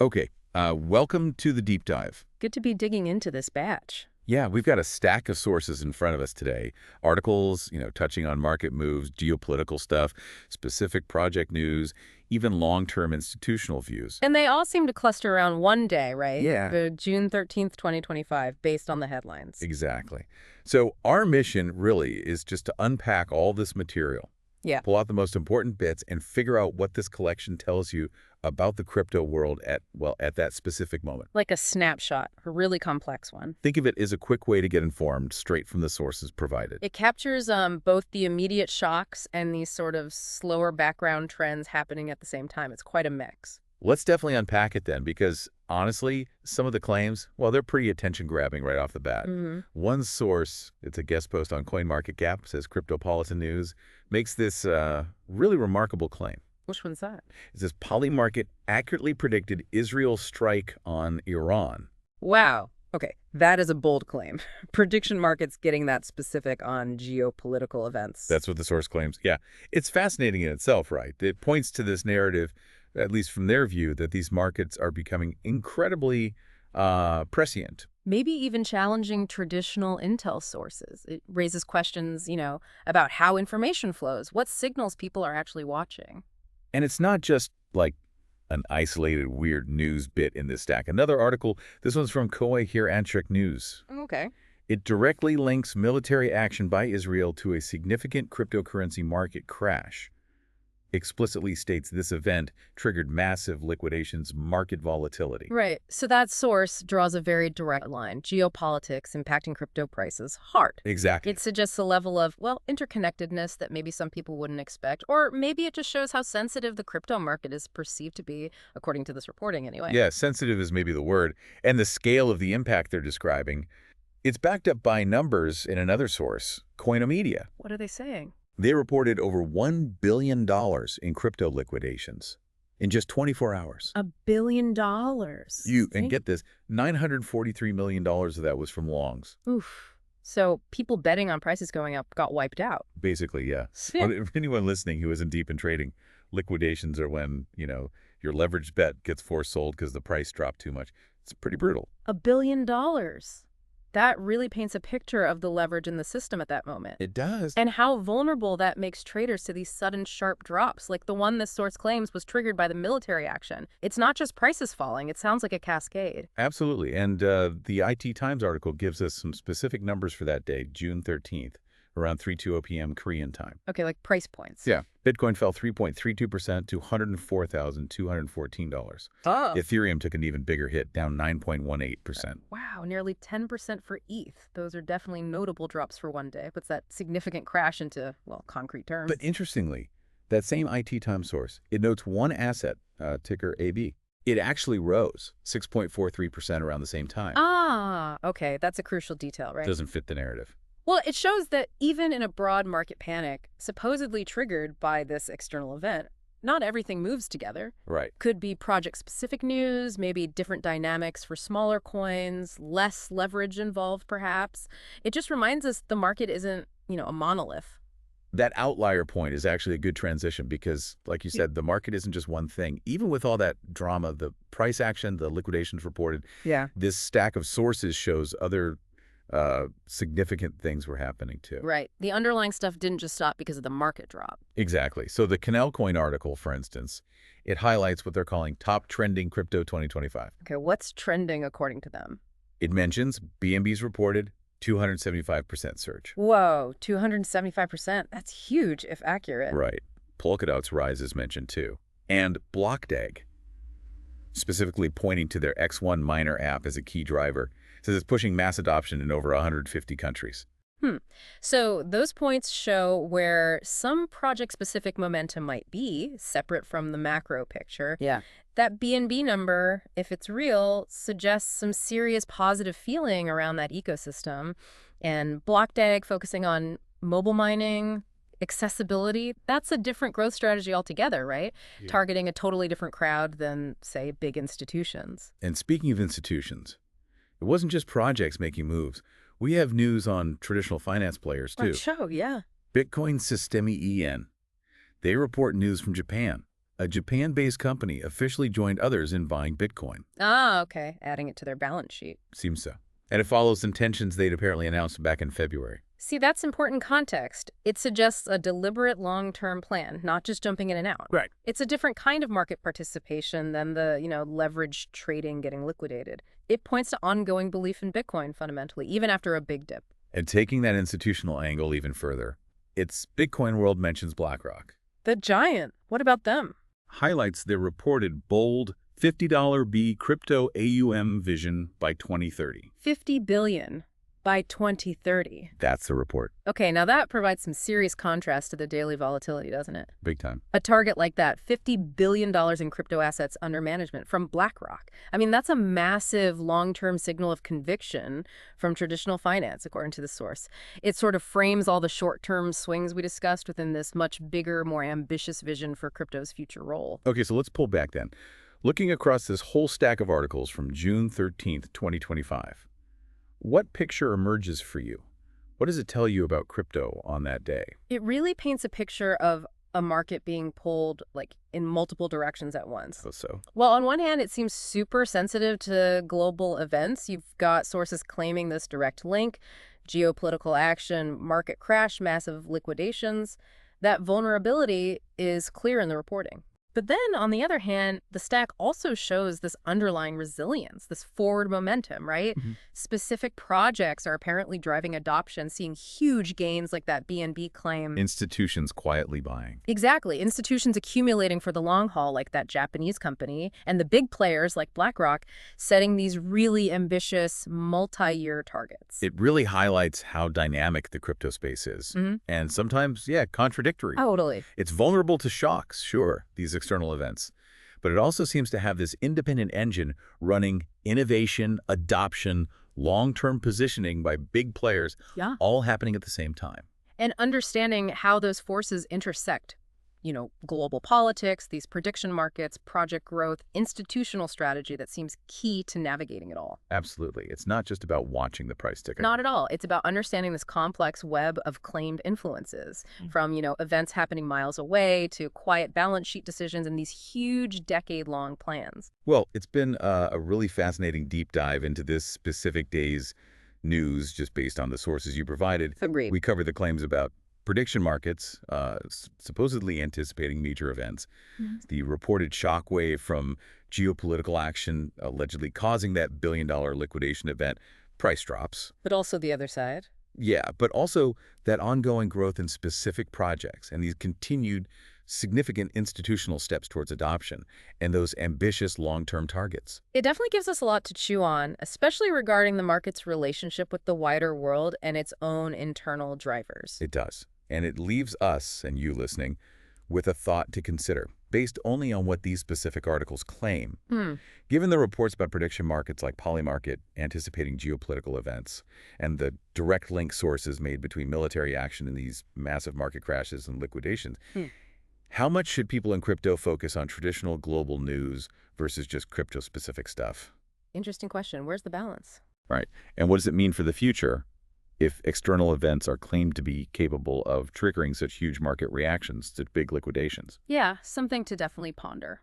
Okay, welcome to the deep dive. Good to be digging into this batch. Yeah, we've got a stack of sources in front of us today. Articles, touching on market moves, geopolitical stuff, specific project news, even long-term institutional views. And they all seem to cluster around one day, right? Yeah. The June 13th, 2025, based on the headlines. Exactly. So our mission really is just to unpack all this material, Yeah. pull out the most important bits, and figure out what this collection tells you about the crypto world at that specific moment. Like a snapshot, a really complex one. Think of it as a quick way to get informed straight from the sources provided. It captures both the immediate shocks and these sort of slower background trends happening at the same time. It's quite a mix. Let's definitely unpack it then, because honestly, some of the claims, well, they're pretty attention-grabbing right off the bat. One source, it's a guest post on CoinMarketCap, says Cryptopolitan News, makes this really remarkable claim. Which one's that? It says Polymarket accurately predicted Israel's strike on Iran. Wow. Okay, that is a bold claim. Prediction markets getting that specific on geopolitical events. That's what the source claims. Yeah, it's fascinating in itself, right? It points to this narrative, at least from their view, that these markets are becoming incredibly prescient. Maybe even challenging traditional intel sources. It raises questions, about how information flows, what signals people are actually watching. And it's not just like an isolated weird news bit in this stack. Another article, this one's from Coinmarketcap News. Okay. It directly links military action by Israel to a significant cryptocurrency market crash. Explicitly states this event triggered massive liquidations, market volatility. Right. So that source draws a very direct line. Geopolitics impacting crypto prices hard. Exactly. It suggests a level of, interconnectedness that maybe some people wouldn't expect. Or maybe it just shows how sensitive the crypto market is perceived to be, according to this reporting anyway. Yeah, sensitive is maybe the word. And the scale of the impact they're describing, it's backed up by numbers in another source, Coinomedia. What are they saying? They reported over $1 billion in crypto liquidations in just 24 hours. $1 billion. And get this, $943 million of that was from longs. Oof. So people betting on prices going up got wiped out. Basically, yeah. Yeah. Well, if anyone listening who isn't deep in trading, liquidations are when, your leveraged bet gets forced sold because the price dropped too much. It's pretty brutal. $1 billion. That really paints a picture of the leverage in the system at that moment. It does. And how vulnerable that makes traders to these sudden sharp drops, like the one this source claims was triggered by the military action. It's not just prices falling, it sounds like a cascade. Absolutely. And the IT Times article gives us some specific numbers for that day, June 13th, around 3:20 p.m. Korean time. Okay, like price points. Yeah. Bitcoin fell 3.32% to $104,214. Oh. Ethereum took an even bigger hit, down 9.18%. Wow, nearly 10% for ETH. Those are definitely notable drops for one day. Puts that significant crash into, concrete terms. But interestingly, that same IT Times source, it notes one asset, ticker AB. It actually rose 6.43% around the same time. Ah, okay. That's a crucial detail, right? Doesn't fit the narrative. Well, it shows that even in a broad market panic, supposedly triggered by this external event, not everything moves together. Right. Could be project-specific news, maybe different dynamics for smaller coins, less leverage involved, perhaps. It just reminds us the market isn't, a monolith. That outlier point is actually a good transition because, like you said, the market isn't just one thing. Even with all that drama, the price action, the liquidations reported, Yeah. this stack of sources shows other significant things were happening too. Right. The underlying stuff didn't just stop because of the market drop. Exactly. So the Canal Coin article, for instance, it highlights what they're calling top trending crypto 2025. Okay, what's trending according to them? It mentions BNB's reported 275% surge. Whoa, 275%. That's huge if accurate. Right. Polkadot's rise is mentioned too. And BlackRock, specifically pointing to their X1 miner app as a key driver, says it's pushing mass adoption in over 150 countries. So those points show where some project-specific momentum might be, separate from the macro picture. Yeah. That BNB number, if it's real, suggests some serious positive feeling around that ecosystem. And BlackRock focusing on mobile mining, accessibility, that's a different growth strategy altogether, right? Yeah. Targeting a totally different crowd than, say, big institutions. And speaking of institutions, it wasn't just projects making moves. We have news on traditional finance players, too. Show, yeah. Bitcoin Systemi EN. They report news from Japan. A Japan-based company officially joined others in buying Bitcoin. Ah, okay. Adding it to their balance sheet. Seems so. And it follows intentions they'd apparently announced back in February. See, that's important context. It suggests a deliberate long-term plan, not just jumping in and out. Right. It's a different kind of market participation than the, leveraged trading getting liquidated. It points to ongoing belief in Bitcoin fundamentally, even after a big dip. And taking that institutional angle even further, its Bitcoin World mentions BlackRock. The giant. What about them? Highlights their reported bold $50 B crypto AUM vision by 2030. 50 billion by 2030. That's the report. Okay, now that provides some serious contrast to the daily volatility, doesn't it? Big time. A target like that, $50 billion in crypto assets under management from BlackRock. I mean, that's a massive long-term signal of conviction from traditional finance, according to the source. It sort of frames all the short-term swings we discussed within this much bigger, more ambitious vision for crypto's future role. Okay, so let's pull back then. Looking across this whole stack of articles from June 13th, 2025, what picture emerges for you? What does it tell you about crypto on that day? It really paints a picture of a market being pulled in multiple directions at once. So? Well, on one hand, it seems super sensitive to global events. You've got sources claiming this direct link, geopolitical action, market crash, massive liquidations. That vulnerability is clear in the reporting. But then, on the other hand, the stack also shows this underlying resilience, this forward momentum, right? Specific projects are apparently driving adoption, seeing huge gains like that BNB claim. Institutions quietly buying. Exactly. Institutions accumulating for the long haul like that Japanese company, and the big players like BlackRock setting these really ambitious multi-year targets. It really highlights how dynamic the crypto space is. And sometimes, contradictory. Totally. It's vulnerable to shocks, sure, these external events. But it also seems to have this independent engine running innovation, adoption, long-term positioning by big players, all happening at the same time. And understanding how those forces intersect. Global politics, these prediction markets, project growth, institutional strategy that seems key to navigating it all. Absolutely. It's not just about watching the price ticker. Not at all. It's about understanding this complex web of claimed influences, from, events happening miles away to quiet balance sheet decisions and these huge decade-long plans. Well, it's been a really fascinating deep dive into this specific day's news just based on the sources you provided. Agreed. We covered the claims about prediction markets, supposedly anticipating major events, the reported shockwave from geopolitical action allegedly causing that billion-dollar liquidation event, price drops. But also the other side. Yeah, but also that ongoing growth in specific projects and these continued significant institutional steps towards adoption and those ambitious long-term targets. It definitely gives us a lot to chew on, especially regarding the market's relationship with the wider world and its own internal drivers. It does. And it leaves us, and you listening, with a thought to consider, based only on what these specific articles claim. Given the reports about prediction markets like Polymarket anticipating geopolitical events, and the direct link sources made between military action and these massive market crashes and liquidations, how much should people in crypto focus on traditional global news versus just crypto-specific stuff? Interesting question. Where's the balance? Right. And what does it mean for the future if external events are claimed to be capable of triggering such huge market reactions to big liquidations? Yeah, something to definitely ponder.